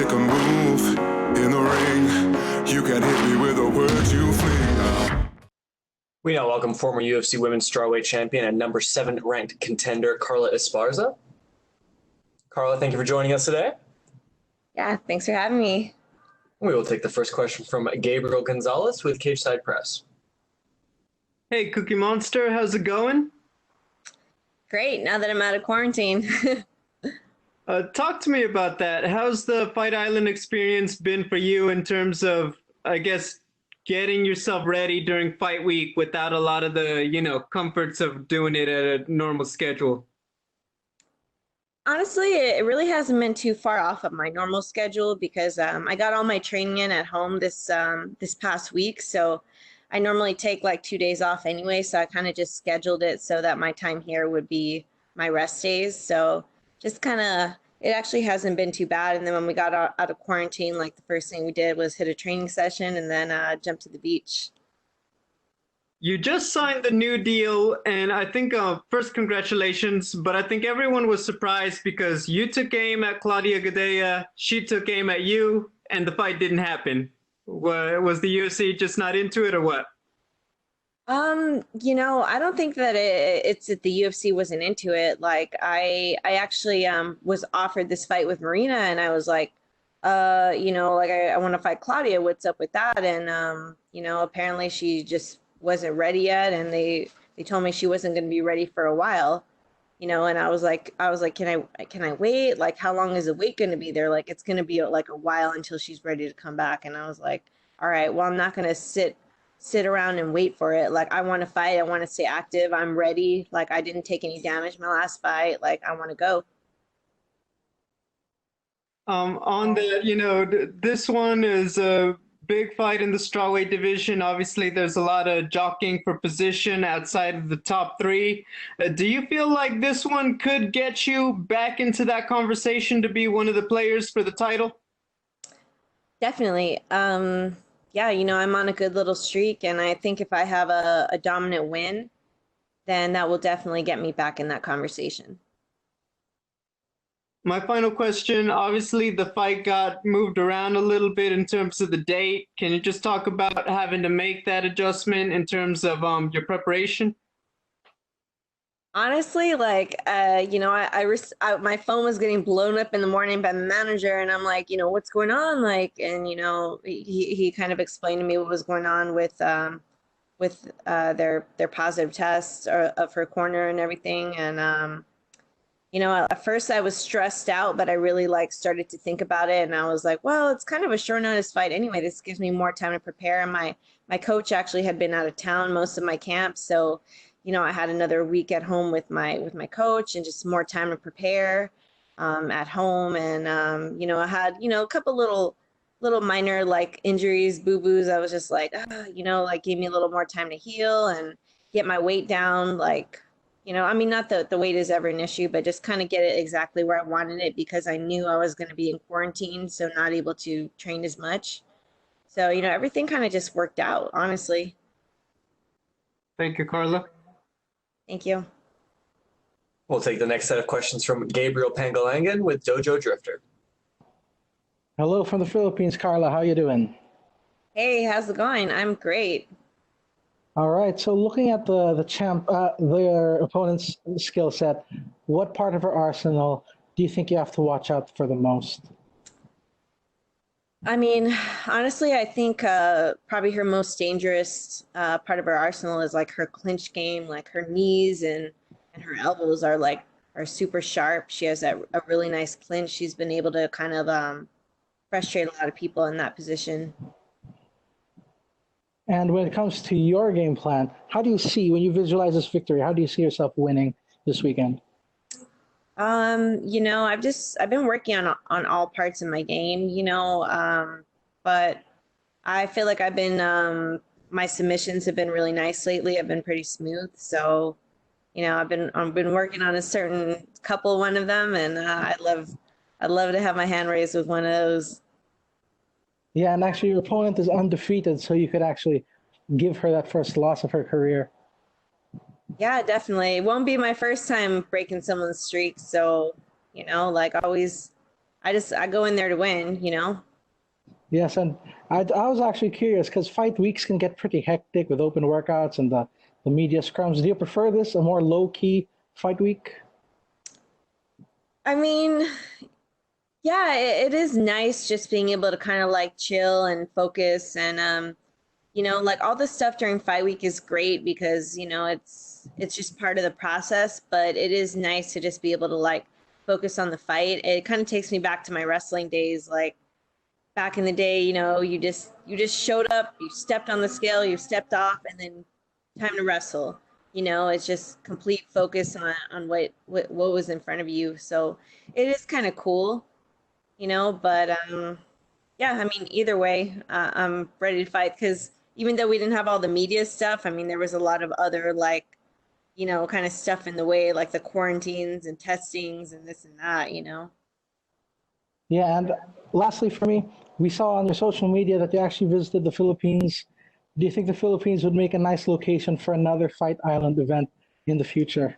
make a move in the ring. You can hit me with the words you fling. We now welcome former UFC Women's Strawweight Champion and number 7 ranked contender Carla Esparza. Carla, thank you for joining us today. Yeah, thanks for having me. We will take the first question from Gabriel Gonzalez with Cage Side Press. Hey, Cookie Monster, how's it going? Great, now that I'm out of quarantine. Talk to me about that. How's the Fight Island experience been for you in terms of, I guess, getting yourself ready during fight week without a lot of the, comforts of doing it at a normal schedule? Honestly, it really hasn't been too far off of my normal schedule because I got all my training in at home this past week. So I normally take like 2 days off anyway. So I kind of just scheduled it so that my time here would be my rest days. So just kind of, it actually hasn't been too bad. And then when we got out of quarantine, like the first thing we did was hit a training session and then jump to the beach. You just signed the new deal, and I think, first, congratulations, but I think everyone was surprised because you took aim at Claudia Gadelha, she took aim at you, and the fight didn't happen. Was the UFC just not into it, or what? I don't think that it's that the UFC wasn't into it. Like I actually was offered this fight with Marina, and I was like, I want to fight Claudia. What's up with that? And apparently she just wasn't ready yet, and they told me she wasn't going to be ready for a while. And I was like, can I wait? Like, how long is the wait going to be? They're like, it's going to be like a while until she's ready to come back. And I was like, all right, well, I'm not going to sit around and wait for it. Like, I want to fight. I want to stay active. I'm ready. Like, I didn't take any damage my last fight. Like, I want to go. On the, this one is a big fight in the strawweight division. Obviously, there's a lot of jockeying for position outside of the top 3. Do you feel like this one could get you back into that conversation to be one of the players for the title? Definitely. Yeah, I'm on a good little streak, and I think if I have a dominant win, then that will definitely get me back in that conversation. My final question, obviously the fight got moved around a little bit in terms of the date. Can you just talk about having to make that adjustment in terms of your preparation? Honestly, like, my phone was getting blown up in the morning by the manager, and I'm like, what's going on? Like, and, he kind of explained to me what was going on with their positive tests of her corner and everything. And, at first I was stressed out, but I really started to think about it. And I was like, well, it's kind of a short notice fight anyway. This gives me more time to prepare. And my coach actually had been out of town most of my camp. So, I had another week at home with my coach and just more time to prepare at home. And, I had, a couple little minor injuries, boo-boos. I was just like, gave me a little more time to heal and get my weight down. Not that the weight is ever an issue, but just kind of get it exactly where I wanted it because I knew I was going to be in quarantine, so not able to train as much. So, everything kind of just worked out, honestly. Thank you, Carla. Thank you. We'll take the next set of questions from Gabriel Pangalangan with Dojo Drifter. Hello from the Philippines, Carla. How you doing? Hey, how's it going? I'm great. All right. So looking at their opponent's skill set, what part of her arsenal do you think you have to watch out for the most? I mean, honestly, I think probably her most dangerous part of her arsenal is her clinch game. Like her knees and her elbows are super sharp. She has a really nice clinch. She's been able to kind of frustrate a lot of people in that position. And when it comes to your game plan, how do you see, when you visualize this victory, how do you see yourself winning this weekend? I've been working on all parts of my game, but I feel like I've been, my submissions have been really nice lately. I've been pretty smooth. So, I've been working on a certain one of them, and I'd love to have my hand raised with one of those. Yeah, and actually your opponent is undefeated, so you could actually give her that first loss of her career. Yeah, definitely. It won't be my first time breaking someone's streak. So, always I go in there to win, you know? Yes, and I was actually curious because fight weeks can get pretty hectic with open workouts and the media scrums. Do you prefer this, a more low-key fight week? I mean, yeah, it is nice just being able to kind of like chill and focus and you know, like all the stuff during fight week is great because, you know, it's just part of the process, but it is nice to just be able to like focus on the fight. It kind of takes me back to my wrestling days, like back in the day, you know, you just showed up, you stepped on the scale, you stepped off, and then time to wrestle. You know, it's just complete focus on what was in front of you. So it is kind of cool, you know, but yeah, I mean, either way, I'm ready to fight because even though we didn't have all the media stuff, I mean, there was a lot of other like, you know, kind of stuff in the way, like the quarantines and testings and this and that, you know. Yeah, and lastly for me, we saw on your social media that you actually visited the Philippines. Do you think the Philippines would make a nice location for another Fight Island event in the future?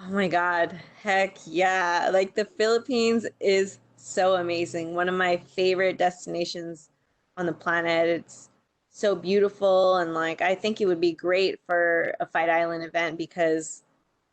Oh my God, heck yeah. Like the Philippines is so amazing. One of my favorite destinations on the planet. It's so beautiful and like I think it would be great for a Fight Island event because,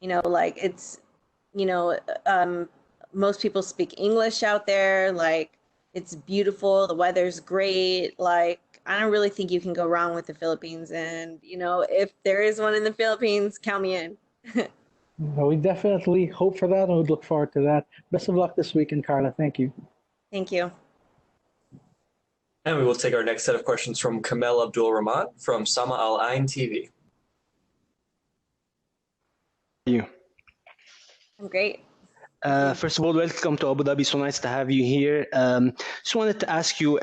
you know, like it's, you know, most people speak English out there. Like it's beautiful, the weather's great. Like I don't really think you can go wrong with the Philippines. And, you know, if there is one in the Philippines, count me in. Well, we definitely hope for that and would look forward to that. Best of luck this weekend, Carla. Thank you. Thank you. And we will take our next set of questions from Kamel Abdul Rahman from Sama Al Ain TV. You. I'm great. First of all, welcome to Abu Dhabi. So nice to have you here. Just wanted to ask you,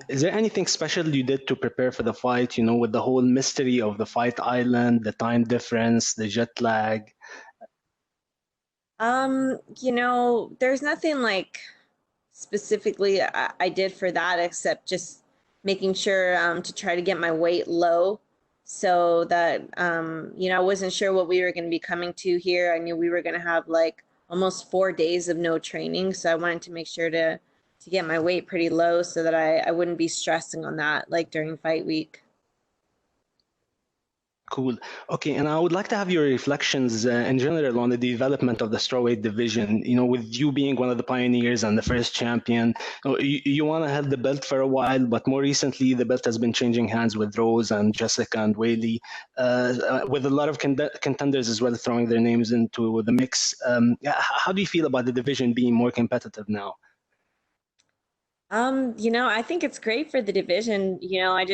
is there anything special you did to prepare for the fight? You know, with the whole mystery of the fight island, the time difference, the jet lag. You know, there's nothing like specifically I did for that except just making sure to try to get my weight low so that you know, I wasn't sure what we were going to be coming to here. I knew we were going to have like almost 4 days of no training, so I wanted to make sure to get my weight pretty low so that I wouldn't be stressing on that like during fight week. Cool. Okay, and I would like to have your reflections in general on the development of the strawweight division. You know, with you being one of the pioneers and the first champion, you want to have the belt for a while, but more recently the belt has been changing hands with Rose and Jessica and Whaley, with a lot of contenders as well throwing their names into the mix. How do you feel about the division being more competitive now? You know, I think it's great for the division. You know,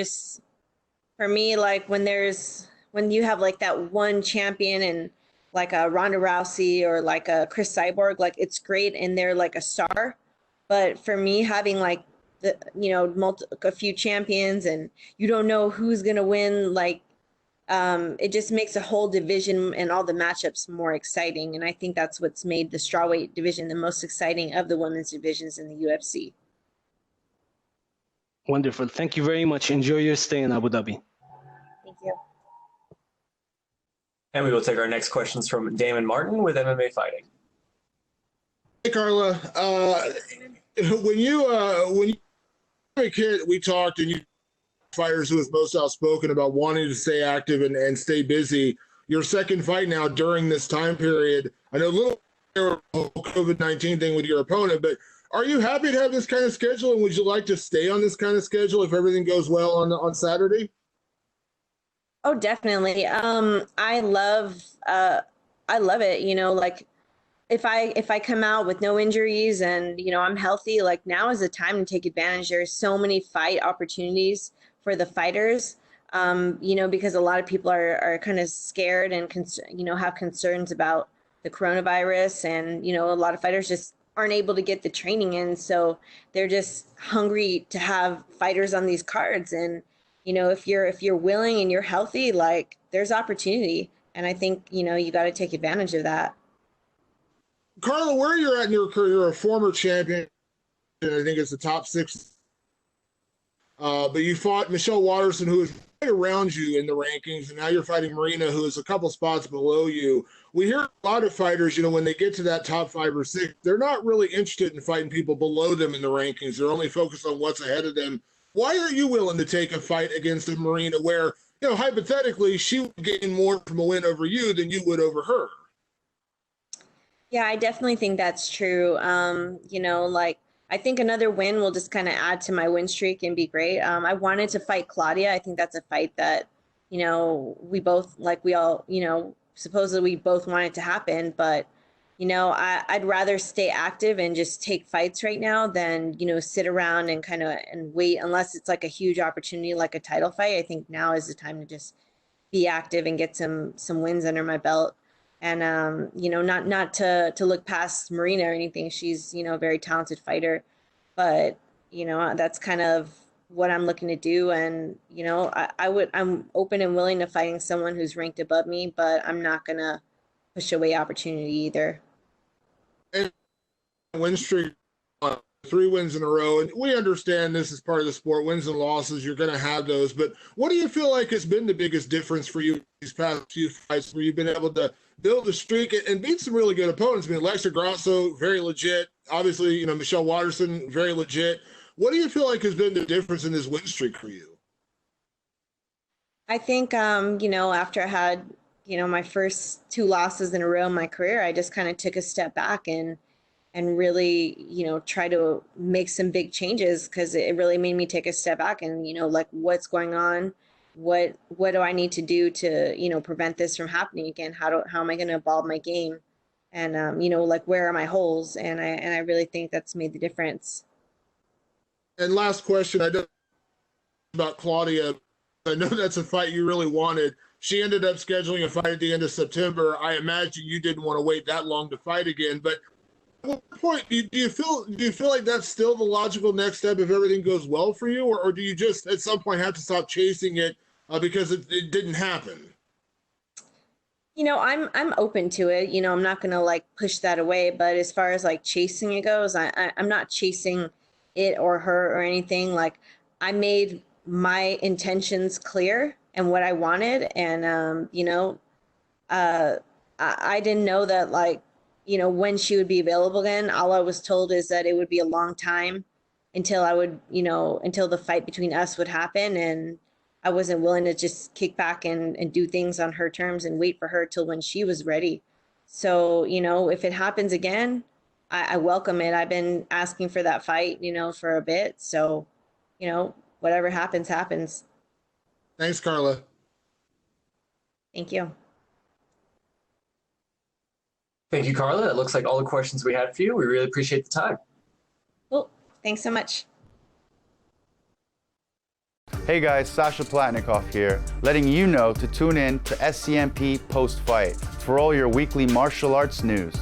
for me, like when you have like that one champion and like a Ronda Rousey or like a Chris Cyborg, like it's great and they're like a star. But for me, having like the, you know, a few champions and you don't know who's gonna win, like it just makes a whole division and all the matchups more exciting. And I think that's what's made the strawweight division the most exciting of the women's divisions in the UFC. Wonderful. Thank you very much. Enjoy your stay in Abu Dhabi. Thank you. And we will take our next questions from Damon Martin with MMA Fighting. Hey, Carla. When you were a kid, we talked, and you fighters who was most outspoken about wanting to stay active and stay busy. Your second fight now during this time period, I know a little COVID-19 thing with your opponent, but are you happy to have this kind of schedule, and would you like to stay on this kind of schedule if everything goes well on Saturday? Oh, definitely. I love it. You know, like if I come out with no injuries and, you know, I'm healthy, like now is the time to take advantage. There's so many fight opportunities for the fighters. You know, because a lot of people are kind of scared and you know, have concerns about the coronavirus, and, you know, a lot of fighters just aren't able to get the training in. So they're just hungry to have fighters on these cards. And, you know, if you're willing and you're healthy, like there's opportunity. And I think, you know, you got to take advantage of that. Carla, where you're at in your career, you're a former champion. I think it's the top 6. But you fought Michelle Waterson, who was around you in the rankings, and now you're fighting Marina, who is a couple spots below you. We hear a lot of fighters, when they get to that top 5 or 6, they're not really interested in fighting people below them in the rankings. They're only focused on what's ahead of them. Why are you willing to take a fight against a Marina where, hypothetically, she would gain more from a win over you than you would over her? Yeah, I definitely think that's true. I think another win will just kind of add to my win streak and be great. I wanted to fight Claudia. I think that's a fight that, we both, supposedly we both want it to happen. But, I'd rather stay active and just take fights right now than, sit around and and wait unless it's like a huge opportunity, like a title fight. I think now is the time to just be active and get some wins under my belt. And, not to look past Marina or anything. She's, a very talented fighter, but, that's kind of what I'm looking to do. And, I'm open and willing to fighting someone who's ranked above me, but I'm not going to push away opportunity either. And win streak, 3 wins in a row. And we understand this is part of the sport, wins and losses, you're going to have those. But what do you feel like has been the biggest difference for you these past few fights where you've been able to build a streak and beat some really good opponents? I mean, Alexa Grasso, very legit. Obviously, Michelle Watterson, very legit. What do you feel like has been the difference in this win streak for you? I think, after I had, my first 2 losses in a row in my career, I just kind of took a step back and really, try to make some big changes, because it really made me take a step back and, what's going on? What do I need to do to, prevent this from happening again? How am I going to evolve my game? And, where are my holes? And I really think that's made the difference. And last question, I don't about Claudia. I know that's a fight you really wanted. She ended up scheduling a fight at the end of September. I imagine you didn't want to wait that long to fight again. But at what point do you feel like that's still the logical next step if everything goes well for you, or do you just at some point have to stop chasing it because it didn't happen? I'm open to it. I'm not gonna push that away. But as far as chasing it goes, I'm not chasing it or her or anything. I made my intentions clear and what I wanted, and I didn't know that when she would be available again. All I was told is that it would be a long time until I would, until the fight between us would happen. And I wasn't willing to just kick back and do things on her terms and wait for her till when she was ready. So, if it happens again, I welcome it. I've been asking for that fight, for a bit. So, whatever happens, happens. Thanks, Carla. Thank you. Thank you, Carla. It looks like all the questions we had for you. We really appreciate the time. Cool. Thanks so much. Hey guys, Sasha Platnikoff here, letting you know to tune in to SCMP Post Fight for all your weekly martial arts news.